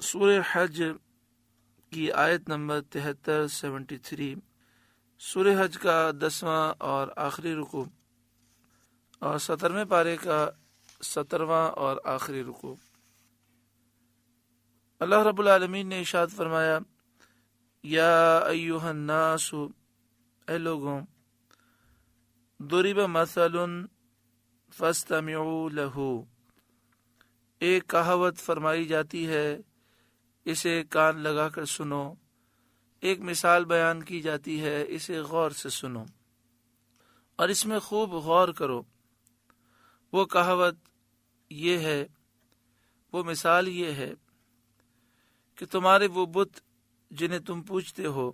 سورہ حج کی آیت نمبر 73 سورہ حج کا 10واں اور آخری رکوع اور 17ویں پارے کا 17واں اور آخری رکوع۔ اللہ رب العالمین نے ارشاد فرمایا، یا ایھا الناس، اے لوگوں، ضرب مثل فاستمعوا لہ، ایک کہاوت فرمائی جاتی ہے، اسے کان لگا کر سنو، ایک مثال بیان کی جاتی ہے، اسے غور سے سنو اور اس میں خوب غور کرو۔ وہ کہاوت یہ ہے، وہ مثال یہ ہے کہ تمہارے وہ بت جنہیں تم پوجتے ہو،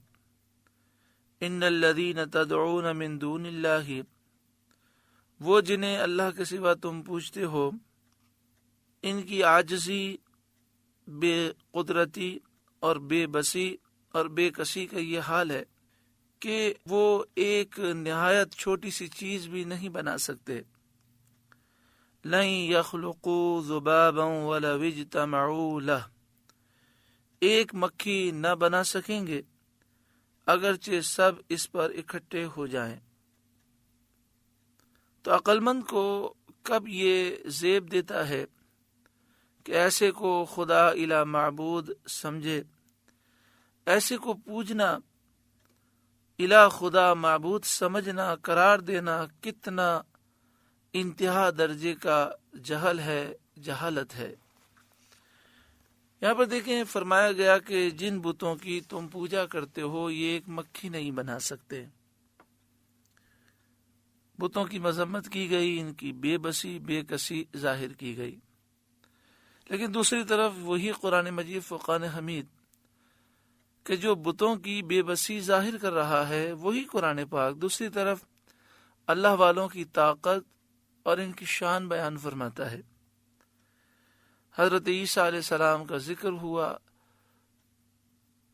ان الذین تدعون من دون اللہ، وہ جنہیں اللہ کے سوا تم پوجتے ہو، ان کی عاجزی، بے قدرتی اور بے بسی اور بے کسی کا یہ حال ہے کہ وہ ایک نہایت چھوٹی سی چیز بھی نہیں بنا سکتے۔ لن یخلقوا ذبابا ولو اجتمعوا لہ، ایک مکھی نہ بنا سکیں گے اگرچہ سب اس پر اکٹھے ہو جائیں۔ تو عقل مند کو کب یہ زیب دیتا ہے کہ ایسے کو خدا الہ معبود سمجھے، ایسے کو پوجنا، الہ خدا معبود سمجھنا، قرار دینا کتنا انتہا درجے کا جہل ہے، جہالت ہے۔ یہاں پر دیکھیں، فرمایا گیا کہ جن بتوں کی تم پوجا کرتے ہو یہ ایک مکھی نہیں بنا سکتے۔ بتوں کی مذمت کی گئی، ان کی بے بسی، بے کسی ظاہر کی گئی، لیکن دوسری طرف وہی قرآن مجید فرقان حمید کہ جو بتوں کی بے بسی ظاہر کر رہا ہے، وہی قرآن پاک دوسری طرف اللہ والوں کی طاقت اور ان کی شان بیان فرماتا ہے۔ حضرت عیسیٰ علیہ السلام کا ذکر ہوا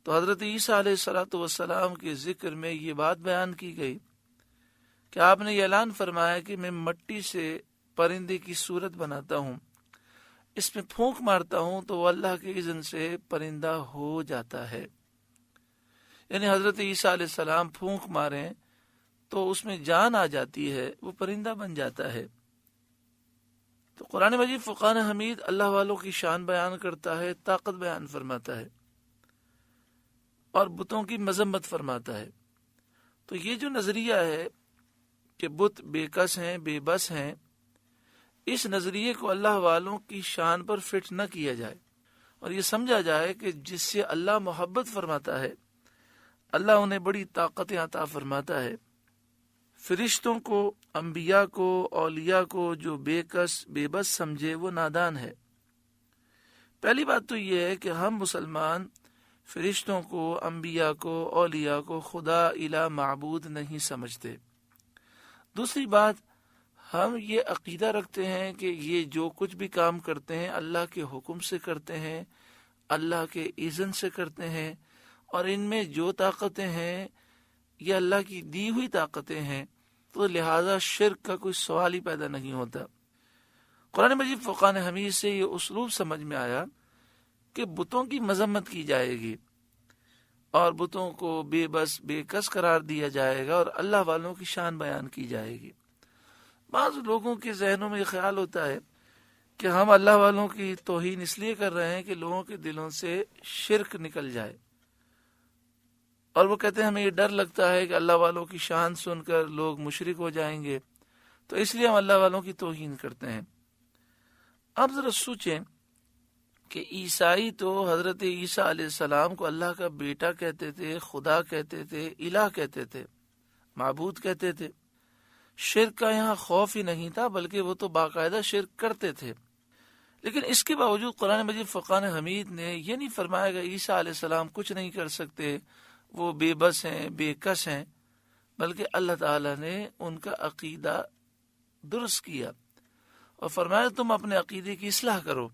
تو حضرت عیسیٰ علیہ السلام کے ذکر میں یہ بات بیان کی گئی کہ آپ نے یہ اعلان فرمایا کہ میں مٹی سے پرندے کی صورت بناتا ہوں، اس میں پھونک مارتا ہوں تو وہ اللہ کے اذن سے پرندہ ہو جاتا ہے۔ یعنی حضرت عیسیٰ علیہ السلام پھونک ماریں تو اس میں جان آ جاتی ہے، وہ پرندہ بن جاتا ہے۔ تو قرآن مجید فرقان حمید اللہ والوں کی شان بیان کرتا ہے، طاقت بیان فرماتا ہے اور بتوں کی مذمت فرماتا ہے۔ تو یہ جو نظریہ ہے کہ بت بے کس ہیں، بے بس ہیں، اس نظریے کو اللہ والوں کی شان پر فٹ نہ کیا جائے اور یہ سمجھا جائے کہ جس سے اللہ محبت فرماتا ہے، اللہ انہیں بڑی طاقتیں عطا فرماتا ہے۔ فرشتوں کو، انبیاء کو، اولیاء کو جو بے کس بے بس سمجھے وہ نادان ہے۔ پہلی بات تو یہ ہے کہ ہم مسلمان فرشتوں کو، انبیاء کو، اولیاء کو خدا الہ معبود نہیں سمجھتے۔ دوسری بات، ہم یہ عقیدہ رکھتے ہیں کہ یہ جو کچھ بھی کام کرتے ہیں اللہ کے حکم سے کرتے ہیں، اللہ کے اذن سے کرتے ہیں، اور ان میں جو طاقتیں ہیں یہ اللہ کی دی ہوئی طاقتیں ہیں، تو لہذا شرک کا کوئی سوال ہی پیدا نہیں ہوتا۔ قرآن مجید فرقان حمید سے یہ اسلوب سمجھ میں آیا کہ بتوں کی مذمت کی جائے گی اور بتوں کو بے بس بے کس قرار دیا جائے گا اور اللہ والوں کی شان بیان کی جائے گی۔ بعض لوگوں کے ذہنوں میں یہ خیال ہوتا ہے کہ ہم اللہ والوں کی توہین اس لیے کر رہے ہیں کہ لوگوں کے دلوں سے شرک نکل جائے، اور وہ کہتے ہیں ہمیں یہ ڈر لگتا ہے کہ اللہ والوں کی شان سن کر لوگ مشرک ہو جائیں گے، تو اس لیے ہم اللہ والوں کی توہین کرتے ہیں۔ اب ذرا سوچیں کہ عیسائی تو حضرت عیسیٰ علیہ السلام کو اللہ کا بیٹا کہتے تھے، خدا کہتے تھے، الہ کہتے تھے، معبود کہتے تھے۔ شرک کا یہاں خوف ہی نہیں تھا، بلکہ وہ تو باقاعدہ شرک کرتے تھے۔ لیکن اس کے باوجود قرآن مجید فرقان حمید نے یہ نہیں فرمایا کہ عیسیٰ علیہ السلام کچھ نہیں کر سکتے، وہ بے بس ہیں، بے کس ہیں، بلکہ اللہ تعالیٰ نے ان کا عقیدہ درست کیا اور فرمایا تم اپنے عقیدے کی اصلاح کرو۔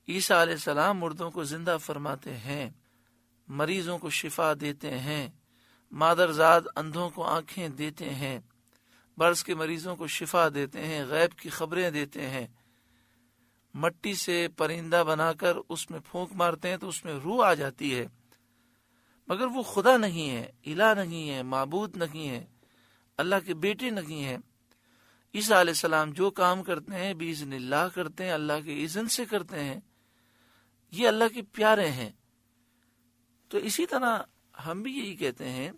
عیسیٰ علیہ السلام مردوں کو زندہ فرماتے ہیں، مریضوں کو شفا دیتے ہیں، مادرزاد اندھوں کو آنکھیں دیتے ہیں، برص کے مریضوں کو شفا دیتے ہیں، غیب کی خبریں دیتے ہیں، مٹی سے پرندہ بنا کر اس میں پھونک مارتے ہیں تو اس میں روح آ جاتی ہے، مگر وہ خدا نہیں ہے، الہ نہیں ہے، معبود نہیں ہے، اللہ کے بیٹے نہیں ہے۔ عیسیٰ علیہ السلام جو کام کرتے ہیں باذن اللہ کرتے ہیں، اللہ کے اذن سے کرتے ہیں، یہ اللہ کے پیارے ہیں۔ تو اسی طرح ہم بھی یہی کہتے ہیں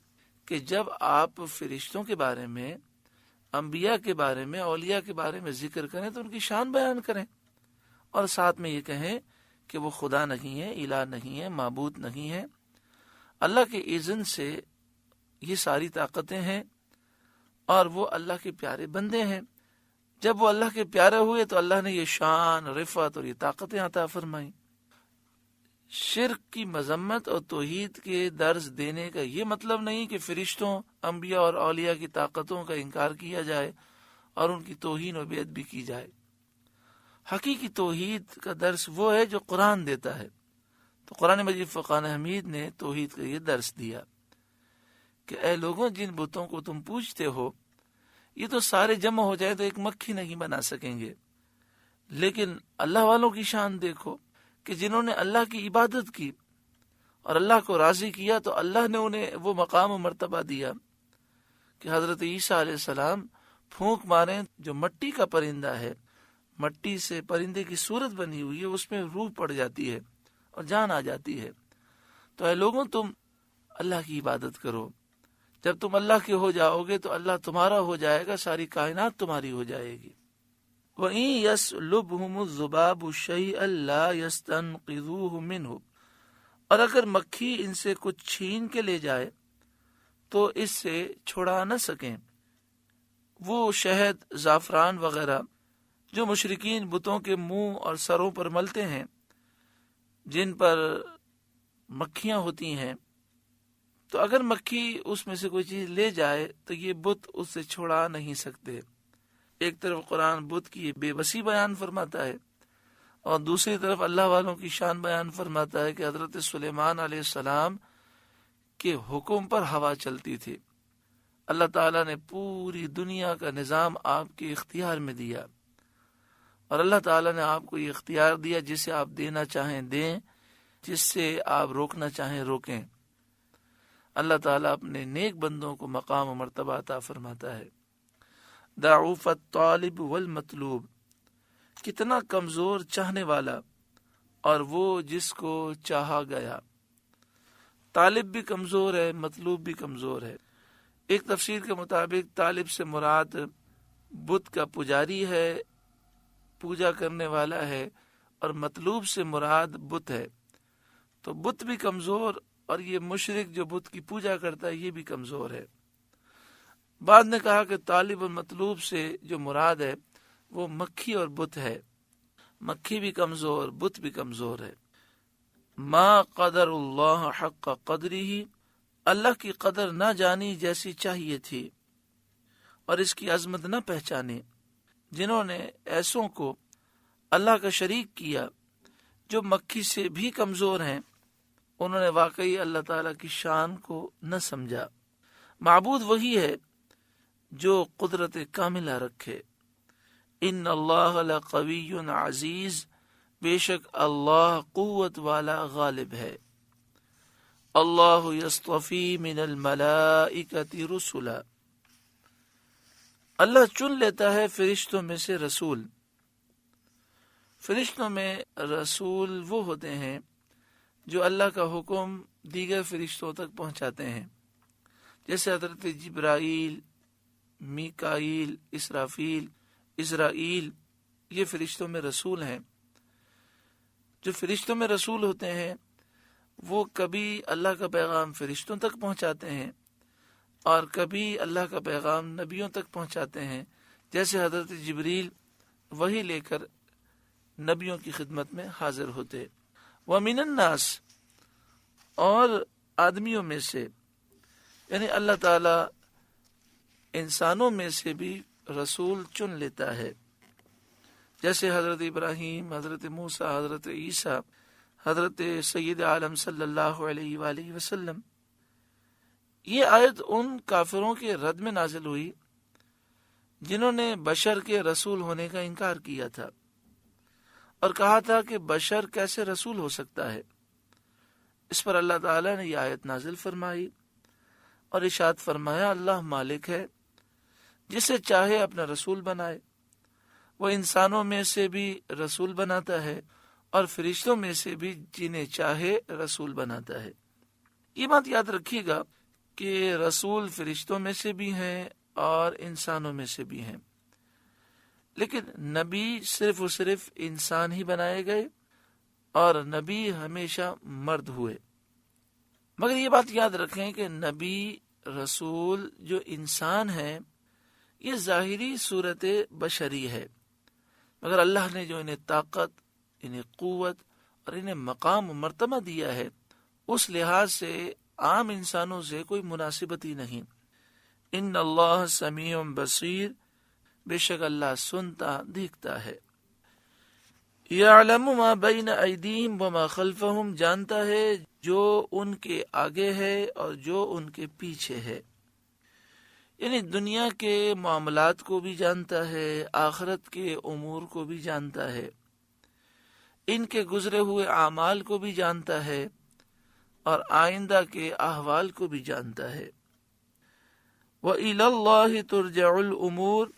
کہ جب آپ فرشتوں کے بارے میں، انبیاء کے بارے میں، اولیاء کے بارے میں ذکر کریں تو ان کی شان بیان کریں، اور ساتھ میں یہ کہیں کہ وہ خدا نہیں ہے، الہ نہیں ہے، معبود نہیں ہے، اللہ کے اذن سے یہ ساری طاقتیں ہیں اور وہ اللہ کے پیارے بندے ہیں۔ جب وہ اللہ کے پیارے ہوئے تو اللہ نے یہ شان، رفعت اور یہ طاقتیں عطا فرمائیں۔ شرک کی مذمت اور توحید کے درس دینے کا یہ مطلب نہیں کہ فرشتوں، انبیاء اور اولیاء کی طاقتوں کا انکار کیا جائے اور ان کی توہین و بیعت بھی کی جائے۔ حقیقی توحید کا درس وہ ہے جو قرآن دیتا ہے۔ تو قرآن مجید فرقان حمید نے توحید کا یہ درس دیا کہ اے لوگوں، جن بتوں کو تم پوجتے ہو یہ تو سارے جمع ہو جائے تو ایک مکھی نہیں بنا سکیں گے، لیکن اللہ والوں کی شان دیکھو کہ جنہوں نے اللہ کی عبادت کی اور اللہ کو راضی کیا تو اللہ نے انہیں وہ مقام و مرتبہ دیا کہ حضرت عیسیٰ علیہ السلام پھونک ماریں، جو مٹی کا پرندہ ہے، مٹی سے پرندے کی صورت بنی ہوئی ہے، اس میں روح پڑ جاتی ہے اور جان آ جاتی ہے۔ تو اے لوگوں، تم اللہ کی عبادت کرو، جب تم اللہ کے ہو جاؤ گے تو اللہ تمہارا ہو جائے گا، ساری کائنات تمہاری ہو جائے گی۔ وَإِن يَسْلُبْهُمُ الذُّبَابُ شَيْئًا لَا يَسْتَنقِذُوهُ مِنْهُ، اور اگر مکھی ان سے کچھ چھین کے لے جائے تو اس سے چھڑا نہ سکیں۔ وہ شہد، زعفران وغیرہ جو مشرکین بتوں کے منہ اور سروں پر ملتے ہیں، جن پر مکھیاں ہوتی ہیں، تو اگر مکھی اس میں سے کوئی چیز لے جائے تو یہ بت اس سے چھڑا نہیں سکتے۔ ایک طرف قرآن بت کی بے بسی بیان فرماتا ہے اور دوسری طرف اللہ والوں کی شان بیان فرماتا ہے کہ حضرت سلیمان علیہ السلام کے حکم پر ہوا چلتی تھی۔ اللہ تعالیٰ نے پوری دنیا کا نظام آپ کے اختیار میں دیا، اور اللہ تعالیٰ نے آپ کو یہ اختیار دیا، جسے آپ دینا چاہیں دیں، جس سے آپ روکنا چاہیں روکیں۔ اللہ تعالیٰ اپنے نیک بندوں کو مقام و مرتبہ عطا فرماتا ہے۔ ضعف الطالب والمطلوب، کتنا کمزور چاہنے والا اور وہ جس کو چاہا گیا۔ طالب بھی کمزور ہے، مطلوب بھی کمزور ہے۔ ایک تفسیر کے مطابق طالب سے مراد بت کا پجاری ہے، پوجا کرنے والا ہے، اور مطلوب سے مراد بت ہے۔ تو بت بھی کمزور، اور یہ مشرک جو بت کی پوجا کرتا ہے یہ بھی کمزور ہے۔ بعد نے کہا کہ طالب اور مطلوب سے جو مراد ہے وہ مکھی اور بت ہے۔ مکھی بھی کمزور، بت بھی کمزور ہے۔ ما قدر اللہ حق قدرہ، اللہ کی قدر نہ جانی جیسی چاہیے تھی اور اس کی عظمت نہ پہچانی۔ جنہوں نے ایسوں کو اللہ کا شریک کیا جو مکھی سے بھی کمزور ہیں، انہوں نے واقعی اللہ تعالیٰ کی شان کو نہ سمجھا۔ معبود وہی ہے جو قدرت کاملہ رکھے۔ ان اللہ لقوی عزیز، بے شک اللہ قوت والا غالب ہے۔ اللہ یصطفی من الملائکۃ رسلا، اللہ چن لیتا ہے فرشتوں میں سے رسول۔ فرشتوں میں رسول وہ ہوتے ہیں جو اللہ کا حکم دیگر فرشتوں تک پہنچاتے ہیں، جیسے حضرت جبرائیل، میکائیل، اسرافیل، اسرائیل، یہ فرشتوں میں رسول ہیں۔ جو فرشتوں میں رسول ہوتے ہیں وہ کبھی اللہ کا پیغام فرشتوں تک پہنچاتے ہیں اور کبھی اللہ کا پیغام نبیوں تک پہنچاتے ہیں، جیسے حضرت جبریل وہی لے کر نبیوں کی خدمت میں حاضر ہوتے۔ وَمِنَ النَّاسِ، اور آدمیوں میں سے، یعنی اللہ تعالیٰ انسانوں میں سے بھی رسول چن لیتا ہے، جیسے حضرت ابراہیم، حضرت موسیٰ، حضرت عیسیٰ، حضرت سید عالم صلی اللہ علیہ وآلہ وسلم۔ یہ آیت ان کافروں کے رد میں نازل ہوئی جنہوں نے بشر کے رسول ہونے کا انکار کیا تھا اور کہا تھا کہ بشر کیسے رسول ہو سکتا ہے۔ اس پر اللہ تعالیٰ نے یہ آیت نازل فرمائی اور ارشاد فرمایا، اللہ مالک ہے، جسے چاہے اپنا رسول بنائے، وہ انسانوں میں سے بھی رسول بناتا ہے اور فرشتوں میں سے بھی جنہیں چاہے رسول بناتا ہے۔ یہ بات یاد رکھیے گا کہ رسول فرشتوں میں سے بھی ہیں اور انسانوں میں سے بھی ہیں، لیکن نبی صرف و صرف انسان ہی بنائے گئے اور نبی ہمیشہ مرد ہوئے۔ مگر یہ بات یاد رکھیں کہ نبی رسول جو انسان ہیں یہ ظاہری صورت بشری ہے، مگر اللہ نے جو انہیں طاقت، انہیں قوت اور انہیں مقام و مرتبہ دیا ہے، اس لحاظ سے عام انسانوں سے کوئی مناسبت ہی نہیں۔ ان اللہ سمیع بصیر، بے شک اللہ سنتا دیکھتا ہے۔ یعلم ما بین ایدیہم وما خلفہم، جانتا ہے جو ان کے آگے ہے اور جو ان کے پیچھے ہے، یعنی دنیا کے معاملات کو بھی جانتا ہے، آخرت کے امور کو بھی جانتا ہے، ان کے گزرے ہوئے اعمال کو بھی جانتا ہے اور آئندہ کے احوال کو بھی جانتا ہے۔ وَإِلَى اللَّهِ تُرْجَعُ الْأُمُورِ،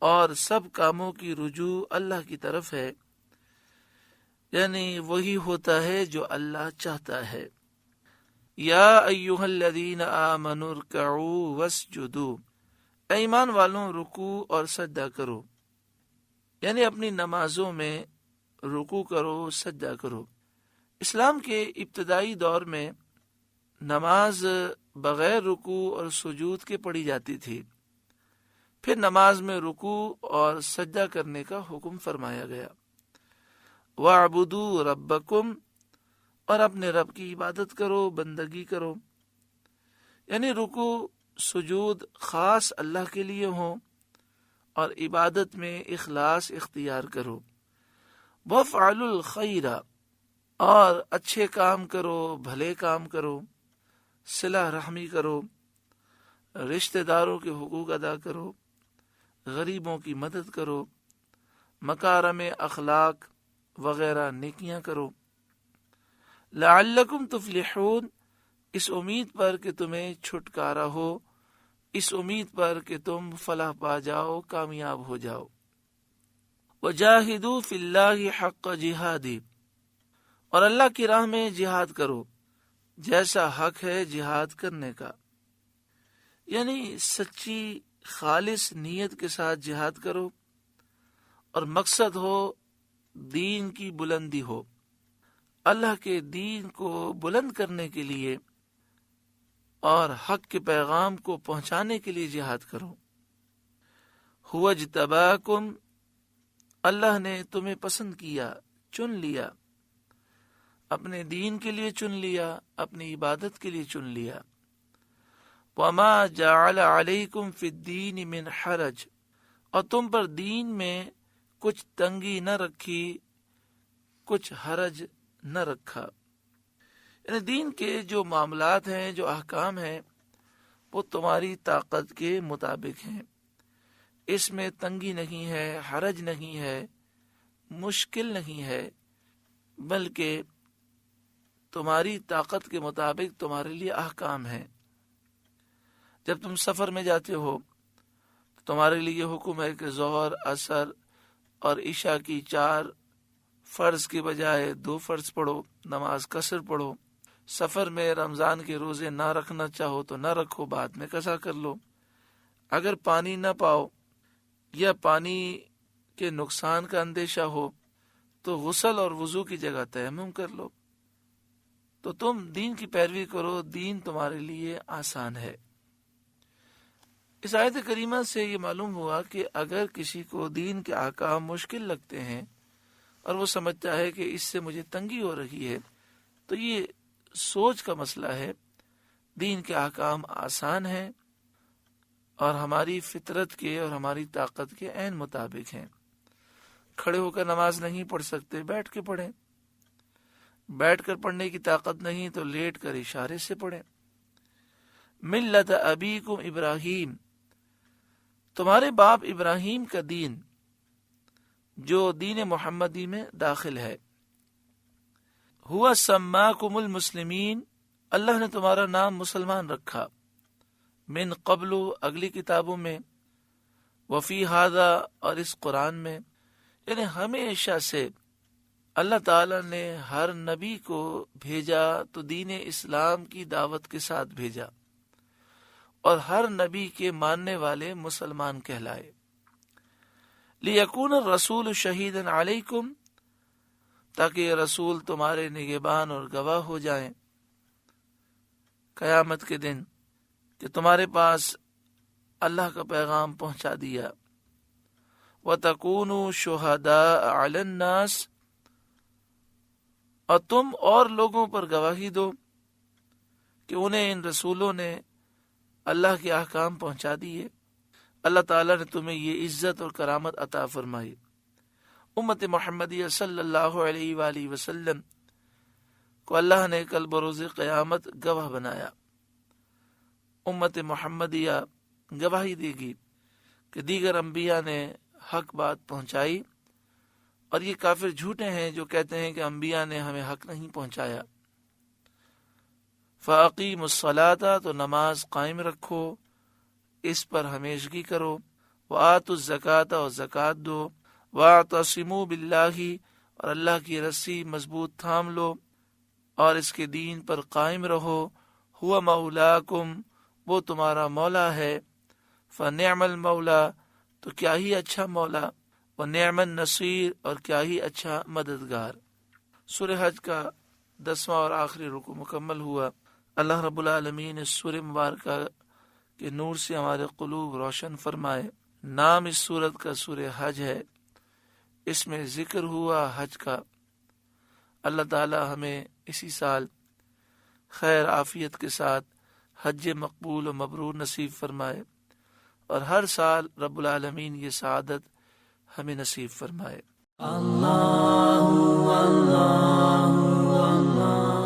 اور سب کاموں کی رجوع اللہ کی طرف ہے، یعنی وہی ہوتا ہے جو اللہ چاہتا ہے۔ یا ایھا الذین آمنوا ارکعوا واسجدوا، اے ایمان والوں رکوع اور سجدہ کرو، یعنی اپنی نمازوں میں رکوع کرو، سجدہ کرو۔ اسلام کے ابتدائی دور میں نماز بغیر رکوع اور سجود کے پڑھی جاتی تھی، پھر نماز میں رکوع اور سجدہ کرنے کا حکم فرمایا گیا۔ وَاعْبُدُوا رَبَّكُمْ، اور اپنے رب کی عبادت کرو، بندگی کرو، یعنی رکوع سجود خاص اللہ کے لیے ہوں اور عبادت میں اخلاص اختیار کرو۔ وَافْعَلُوا الْخَيْرَ، اور اچھے کام کرو، بھلے کام کرو، صلہ رحمی کرو، رشتہ داروں کے حقوق ادا کرو، غریبوں کی مدد کرو، مکارم اخلاق وغیرہ نیکیاں کرو۔ لعلکم تفلحون، اس امید پر کہ تمہیں چھٹکارا ہو، اس امید پر کہ تم فلاح پا جاؤ، کامیاب ہو جاؤ۔ وجاہدوا فی اللہ حق جہادی، اور اللہ کی راہ میں جہاد کرو جیسا حق ہے جہاد کرنے کا، یعنی سچی خالص نیت کے ساتھ جہاد کرو اور مقصد ہو دین کی بلندی ہو، اللہ کے دین کو بلند کرنے کے لیے اور حق کے پیغام کو پہنچانے کے لیے جہاد کرو۔ هو اجتباکم، اللہ نے تمہیں پسند کیا، چن لیا، اپنے دین کے لیے چن لیا، اپنی عبادت کے لیے چن لیا۔ وما جعل علیکم فی الدین من حرج، اور تم پر دین میں کچھ تنگی نہ رکھی، کچھ حرج نہ رکھا، یعنی دین کے جو معاملات ہیں، جو احکام ہیں، وہ تمہاری طاقت کے مطابق ہیں، اس میں تنگی نہیں ہے، حرج نہیں ہے، مشکل نہیں ہے، بلکہ تمہاری طاقت کے مطابق تمہارے لیے احکام ہیں۔ جب تم سفر میں جاتے ہو تو تمہارے لیے یہ حکم ہے کہ ظہر، عصر اور عشاء کی 4 فرض کے بجائے 2 فرض پڑھو، نماز قصر پڑھو۔ سفر میں رمضان کے روزے نہ رکھنا چاہو تو نہ رکھو، بعد میں قضا کر لو۔ اگر پانی نہ پاؤ یا پانی کے نقصان کا اندیشہ ہو تو غسل اور وضو کی جگہ تیمم کر لو۔ تو تم دین کی پیروی کرو، دین تمہارے لیے آسان ہے۔ اس آیت کریمہ سے یہ معلوم ہوا کہ اگر کسی کو دین کے احکام مشکل لگتے ہیں اور وہ سمجھتا ہے کہ اس سے مجھے تنگی ہو رہی ہے، تو یہ سوچ کا مسئلہ ہے۔ دین کے احکام آسان ہیں اور ہماری فطرت کے اور ہماری طاقت کے عین مطابق ہیں۔ کھڑے ہو کر نماز نہیں پڑھ سکتے، بیٹھ کے پڑھیں۔ بیٹھ کر پڑھنے کی طاقت نہیں تو لیٹ کر اشارے سے پڑھیں۔ ملت ابیکم ابراہیم، تمہارے باپ ابراہیم کا دین جو دین محمدی میں داخل ہے، ہوا سماکم المسلمین، اللہ نے تمہارا نام مسلمان رکھا، من قبل، اگلی کتابوں میں، وفی ھذا، اور اس قرآن میں، یعنی ہمیشہ سے اللہ تعالی نے ہر نبی کو بھیجا تو دین اسلام کی دعوت کے ساتھ بھیجا، اور ہر نبی کے ماننے والے مسلمان کہلائے۔ لِيَكُونَ الرَّسُولُ شَهِيدًا عَلَيْكُمْ، تاکہ یہ رسول تمہارے نگہبان اور گواہ ہو جائیں قیامت کے دن کہ تمہارے پاس اللہ کا پیغام پہنچا دیا۔ وَتَكُونُوا شُهَدَاءَ عَلَى النَّاسِ، اور تم اور لوگوں پر گواہی دو کہ انہیں ان رسولوں نے اللہ کے احکام پہنچا دیے۔ اللہ تعالیٰ نے تمہیں یہ عزت اور کرامت عطا فرمائی۔ امت محمدیہ صلی اللہ علیہ وآلہ وسلم کو اللہ نے کل بروز قیامت گواہ بنایا۔ امت محمدیہ گواہی دے گی کہ دیگر انبیاء نے حق بات پہنچائی، اور یہ کافر جھوٹے ہیں جو کہتے ہیں کہ انبیاء نے ہمیں حق نہیں پہنچایا۔ فَأَقِيمُوا الصَّلَاةَ، تو نماز قائم رکھو، اس پر ہمیشگی کرو، وَآتُوا الزَّكَاةَ، اور زکوٰۃ دو، وَاعْتَصِمُوا بِاللَّهِ، اور اللہ کی رسی مضبوط تھام لو اور اس کے دین پر قائم رہو، هُوَ مَوْلَاكُمْ، وہ تمہارا مولا ہے، فَنِعْمَ الْمَوْلَا، تو کیا ہی اچھا مولا، وَنِعْمَ النَّصِيرُ، اور کیا ہی اچھا مددگار۔ سورہ حج کا 10واں اور آخری رکوع مکمل ہوا۔ اللہ رب العالمین اس سورہ مبارکہ کے نور سے ہمارے قلوب روشن فرمائے۔ نام اس سورت کا سورہ حج ہے، اس میں ذکر ہوا حج کا۔ اللہ تعالی ہمیں اسی سال خیر عافیت کے ساتھ حج مقبول و مبرور نصیب فرمائے، اور ہر سال رب العالمین یہ سعادت ہمیں نصیب فرمائے۔ اللہ اللہ اللہ